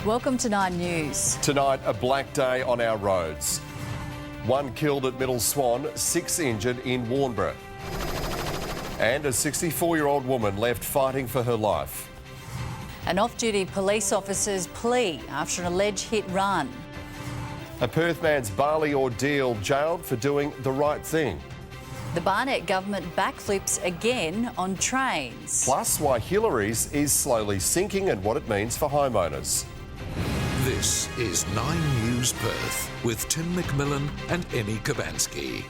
Welcome to 9 News. Tonight, a black day on our roads. 1 killed at Middle Swan, 6 injured in Warnbro. And a 64-year-old woman left fighting for her life. An off-duty police officer's plea after an alleged hit-run. A Perth man's Bali ordeal, jailed for doing the right thing. The Barnett government backflips again on trains. Plus, why Hillary's is slowly sinking and what it means for homeowners. This is 9 News Perth with Tim McMillan and Emmy Kabansky.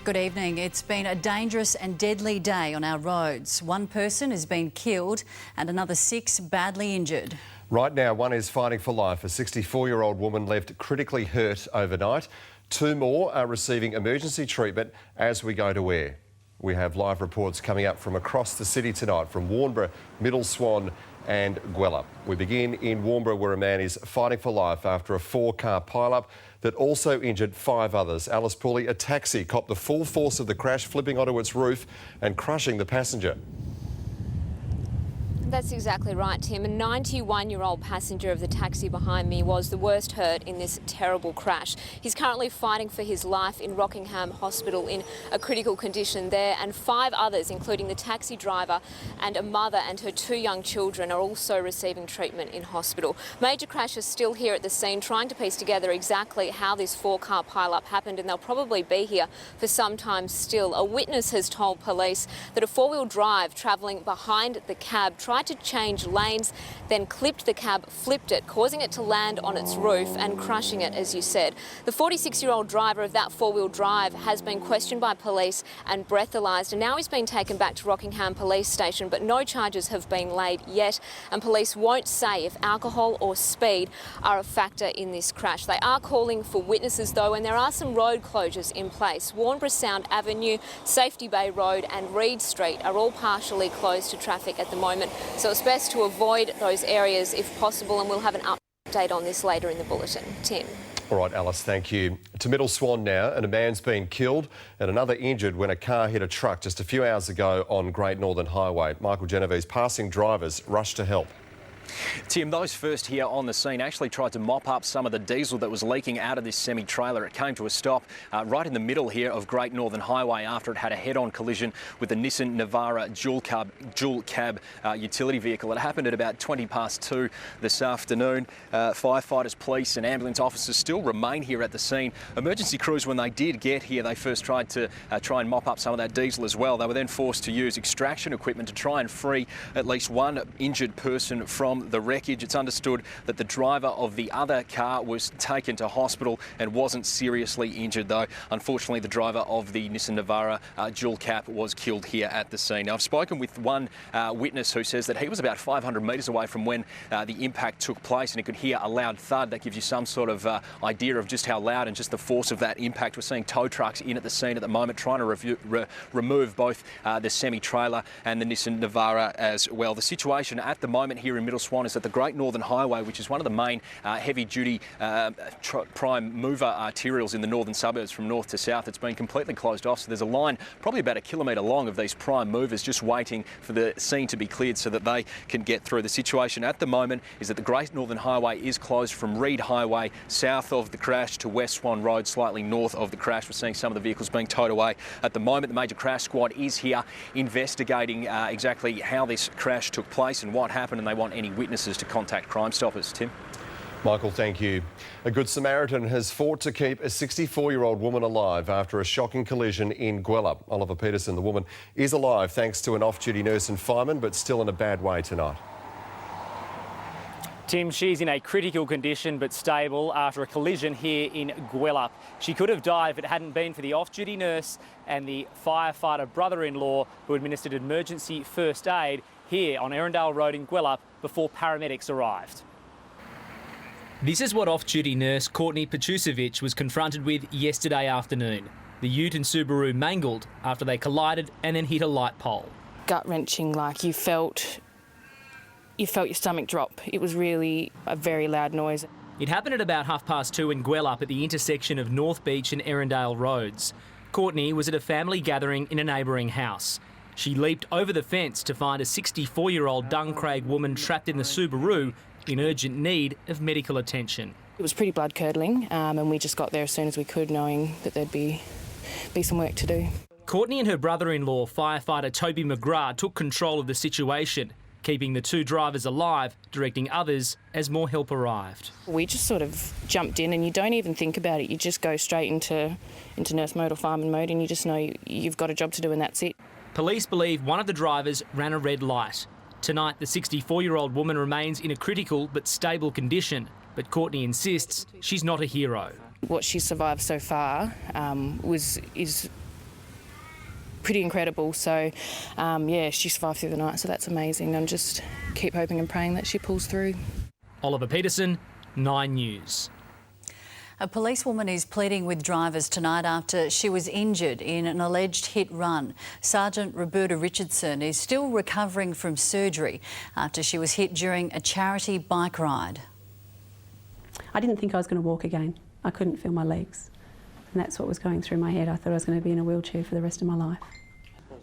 Good evening. It's been a dangerous and deadly day on our roads. 1 person has been killed and another 6 badly injured. Right now, 1 is fighting for life. A 64-year-old woman left critically hurt overnight. 2 more are receiving emergency treatment as we go to air. We have live reports coming up from across the city tonight from Warnbro, Middle Swan and Gwelup. We begin in Warnbro, where a man is fighting for life after a 4-car pile-up that also injured 5 others. Alice Pooley, a taxi, copped the full force of the crash, flipping onto its roof and crushing the passenger. That's exactly right, Tim. A 91-year-old passenger of the taxi behind me was the worst hurt in this terrible crash. He's currently fighting for his life in Rockingham Hospital in a critical condition there, and 5 others, including the taxi driver and a mother and her 2 young children, are also receiving treatment in hospital. Major Crash is still here at the scene trying to piece together exactly how this 4-car pile-up happened, and they'll probably be here for some time still. A witness has told police that a 4-wheel drive travelling behind the cab tried to change lanes, then clipped the cab, flipped it, causing it to land on its roof and crushing it, as you said. The 46-year-old driver of that 4-wheel drive has been questioned by police and breathalyzed, and now he's been taken back to Rockingham Police Station, but no charges have been laid yet, and police won't say if alcohol or speed are a factor in this crash. They are calling for witnesses though, and there are some road closures in place. Warnbro Sound Avenue, Safety Bay Road and Reed Street are all partially closed to traffic at the moment. So it's best to avoid those areas if possible, and we'll have an update on this later in the bulletin. Tim. All right, Alice, thank you. To Middle Swan now, and a man's been killed and another injured when a car hit a truck just a few hours ago on Great Northern Highway. Michael Genovese, passing drivers rushed to help. Tim, those first here on the scene actually tried to mop up some of the diesel that was leaking out of this semi-trailer. It came to a stop right in the middle here of Great Northern Highway after it had a head-on collision with the Nissan Navara dual cab utility vehicle. It happened at about 2:20 this afternoon. Firefighters, police and ambulance officers still remain here at the scene. Emergency crews, when they did get here, they first tried to try and mop up some of that diesel as well. They were then forced to use extraction equipment to try and free at least 1 injured person from the wreckage. It's understood that the driver of the other car was taken to hospital and wasn't seriously injured, though. Unfortunately, the driver of the Nissan Navara dual cab was killed here at the scene. Now, I've spoken with one witness who says that he was about 500 metres away from when the impact took place, and he could hear a loud thud. That gives you some sort of idea of just how loud and just the force of that impact. We're seeing tow trucks in at the scene at the moment trying to remove both the semi-trailer and the Nissan Navara as well. The situation at the moment here in Middle Swan is that the Great Northern Highway, which is one of the main heavy-duty prime mover arterials in the northern suburbs from north to south, it's been completely closed off. So there's a line probably about 1 kilometre long of these prime movers just waiting for the scene to be cleared so that they can get through. The situation at the moment is that the Great Northern Highway is closed from Reed Highway south of the crash to West Swan Road, slightly north of the crash. We're seeing some of the vehicles being towed away at the moment. The Major Crash Squad is here investigating exactly how this crash took place and what happened, and they want any witnesses to contact Crime Stoppers. Tim. Michael, thank you. A Good Samaritan has fought to keep a 64-year-old woman alive after a shocking collision in Gwelup. Oliver Peterson, the woman, is alive thanks to an off-duty nurse and fireman, but still in a bad way tonight. Tim, she's in a critical condition but stable after a collision here in Gwelup. She could have died if it hadn't been for the off-duty nurse and the firefighter brother-in-law who administered emergency first aid here on Erindale Road in Gwelup before paramedics arrived. This is what off-duty nurse Courtney Pachusevic was confronted with yesterday afternoon. The Ute and Subaru mangled after they collided and then hit a light pole. Gut-wrenching, like you felt your stomach drop. It was really a very loud noise. It happened at about 2:30 in Gwelup at the intersection of North Beach and Erindale Roads. Courtney was at a family gathering in a neighbouring house. She leaped over the fence to find a 64-year-old Duncraig woman trapped in the Subaru, in urgent need of medical attention. It was pretty blood-curdling, and we just got there as soon as we could, knowing that there'd be some work to do. Courtney and her brother-in-law, firefighter Toby McGrath, took control of the situation, keeping the two drivers alive, directing others as more help arrived. We just sort of jumped in, and you don't even think about it. You just go straight into nurse mode or fireman mode, and you just know you've got a job to do and that's it. Police believe one of the drivers ran a red light. Tonight, the 64-year-old woman remains in a critical but stable condition, but Courtney insists she's not a hero. What she's survived so far is pretty incredible. So, yeah, she survived through the night, so that's amazing. And just keep hoping and praying that she pulls through. Oliver Peterson, 9 News. A policewoman is pleading with drivers tonight after she was injured in an alleged hit-run. Sergeant Roberta Richardson is still recovering from surgery after she was hit during a charity bike ride. I didn't think I was going to walk again. I couldn't feel my legs. And that's what was going through my head. I thought I was going to be in a wheelchair for the rest of my life.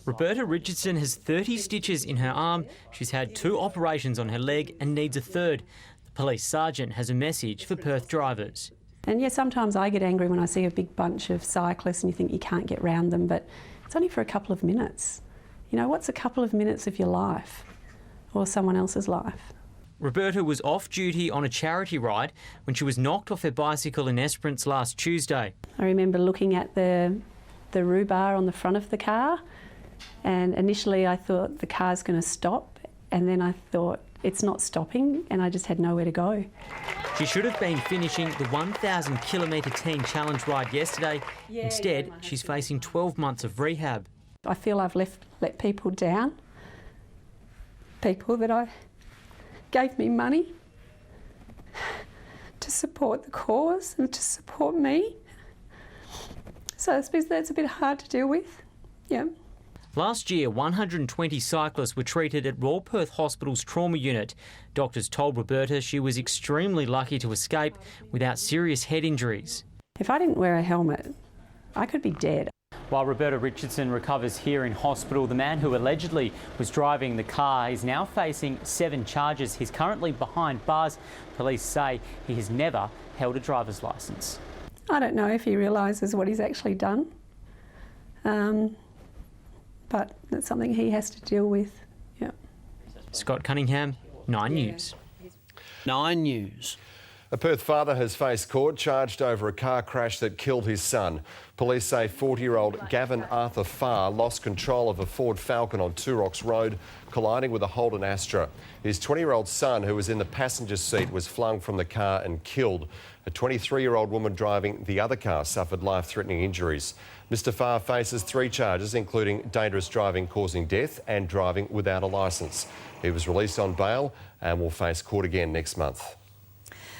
Roberta Richardson has 30 stitches in her arm. She's had 2 operations on her leg and needs a third. The police sergeant has a message for Perth drivers. And yeah, sometimes I get angry when I see a big bunch of cyclists and you think you can't get round them, but it's only for a couple of minutes. You know, what's a couple of minutes of your life or someone else's life? Roberta was off duty on a charity ride when she was knocked off her bicycle in Esperance last Tuesday. I remember looking at the roo bar on the front of the car, and initially I thought the car's going to stop, and then I thought it's not stopping, and I just had nowhere to go. She should have been finishing the 1,000 kilometre teen challenge ride yesterday. Instead, she's facing 12 months of rehab. I feel I've let people down, people that gave me money to support the cause and to support me. So I suppose that's a bit hard to deal with, yeah. Last year, 120 cyclists were treated at Royal Perth Hospital's trauma unit. Doctors told Roberta she was extremely lucky to escape without serious head injuries. If I didn't wear a helmet, I could be dead. While Roberta Richardson recovers here in hospital, the man who allegedly was driving the car is now facing 7 charges. He's currently behind bars. Police say he has never held a driver's licence. I don't know if he realises what he's actually done, but that's something he has to deal with. Yeah. Scott Cunningham, 9 News. 9 News. A Perth father has faced court charged over a car crash that killed his son. Police say 40-year-old Gavin Arthur Farr lost control of a Ford Falcon on Two Rocks Road, colliding with a Holden Astra. His 20-year-old son, who was in the passenger seat, was flung from the car and killed. A 23-year-old woman driving the other car suffered life-threatening injuries. Mr Farr faces 3 charges, including dangerous driving causing death and driving without a licence. He was released on bail and will face court again next month.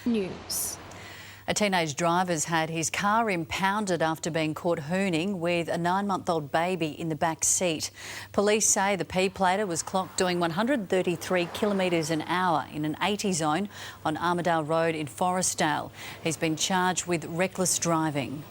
News. A teenage driver's had his car impounded after being caught hooning with a 9-month-old baby in the back seat. Police say the P-plater was clocked doing 133 kilometres an hour in an 80 zone on Armidale Road in Forestdale. He's been charged with reckless driving.